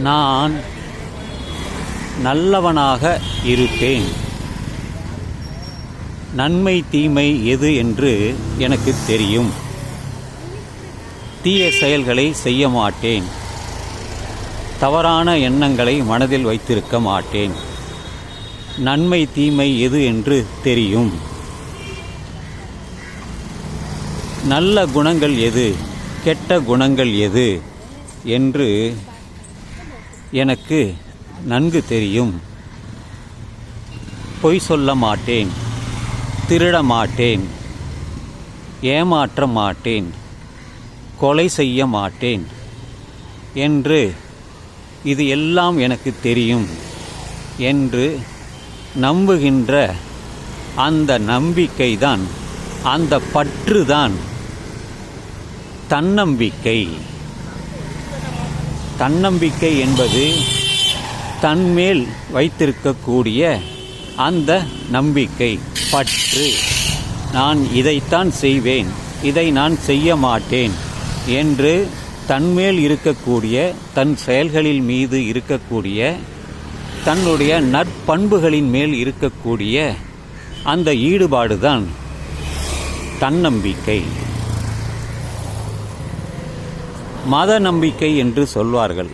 நான் நல்லவனாக இருப்பேன். நன்மை தீமை எது என்று எனக்கு தெரியும். தீய செயல்களை செய்ய மாட்டேன். தவறான எண்ணங்களை மனதில் வைத்திருக்க மாட்டேன். நன்மை தீமை எது என்று தெரியும். நல்ல குணங்கள் எது, கெட்ட குணங்கள் எது என்று எனக்கு நன்கு தெரியும். பொய் சொல்ல மாட்டேன், திருட மாட்டேன், ஏமாற்ற மாட்டேன், கொலை செய்ய மாட்டேன் என்று இது எல்லாம் எனக்கு தெரியும் என்று நம்புகின்ற அந்த நம்பிக்கைதான், அந்த பற்றுதான் தன்னம்பிக்கை. தன்னம்பிக்கை என்பது தன்மேல் வைத்திருக்கக்கூடிய அந்த நம்பிக்கை, பற்று. நான் இதைத்தான் செய்வேன், இதை நான் செய்ய மாட்டேன் என்று தன்மேல் இருக்கக்கூடிய, தன் செயல்களின் மீது இருக்கக்கூடிய, தன்னுடைய நற்பண்புகளின் மேல் இருக்கக்கூடிய அந்த ஈடுபாடுதான் தன்னம்பிக்கை. மத நம்பிக்கை என்று சொல்வார்கள்.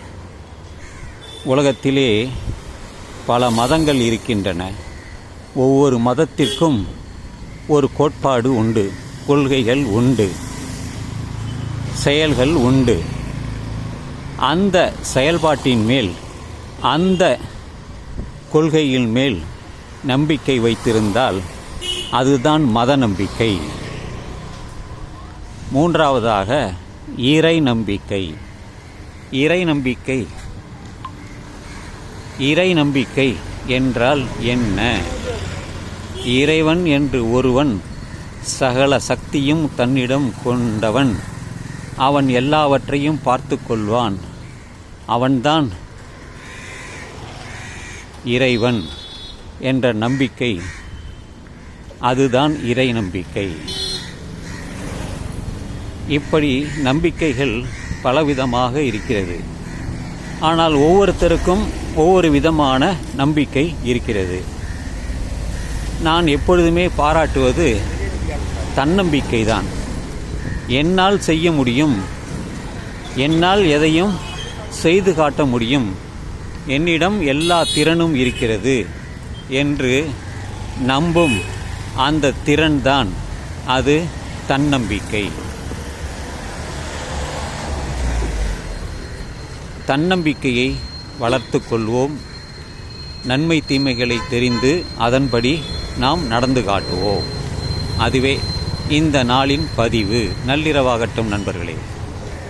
உலகத்திலே பல மதங்கள் இருக்கின்றன. ஒவ்வொரு மதத்திற்கும் ஒரு கோட்பாடு உண்டு, கொள்கைகள் உண்டு, செயல்கள் உண்டு. அந்த செயல்பாட்டின் மேல், அந்த கொள்கையின் மேல் நம்பிக்கை வைத்திருந்தால் அதுதான் மத நம்பிக்கை. மூன்றாவதாக இறை நம்பிக்கை. இறை நம்பிக்கை, இறை நம்பிக்கை என்றால் என்ன? இறைவன் என்று ஒருவன் சகல சக்தியும் தன்னிடம் கொண்டவன். அவன் எல்லாவற்றையும் பார்த்து கொள்வான். அவன்தான் இறைவன் என்ற நம்பிக்கை, அதுதான் இறை நம்பிக்கை. இப்படி நம்பிக்கைகள் பலவிதமாக இருக்கிறது. ஆனால் ஒவ்வொருத்தருக்கும் ஒவ்வொரு விதமான நம்பிக்கை இருக்கிறது. நான் எப்பொழுதுமே பாராட்டுவது தன்னம்பிக்கை தான். என்னால் செய்ய முடியும், என்னால் எதையும் செய்து காட்ட முடியும், என்னிடம் எல்லா திறனும் இருக்கிறது என்று நம்பும் அந்த திறன்தான் அது தன்னம்பிக்கை. தன்னம்பிக்கையை வளர்த்து கொள்வோம். நன்மை தீமைகளை தெரிந்து அதன்படி நாம் நடந்து காட்டுவோம். அதுவே இந்த நாளின் பதிவு. நள்ளிரவாகட்டும் நண்பர்களே.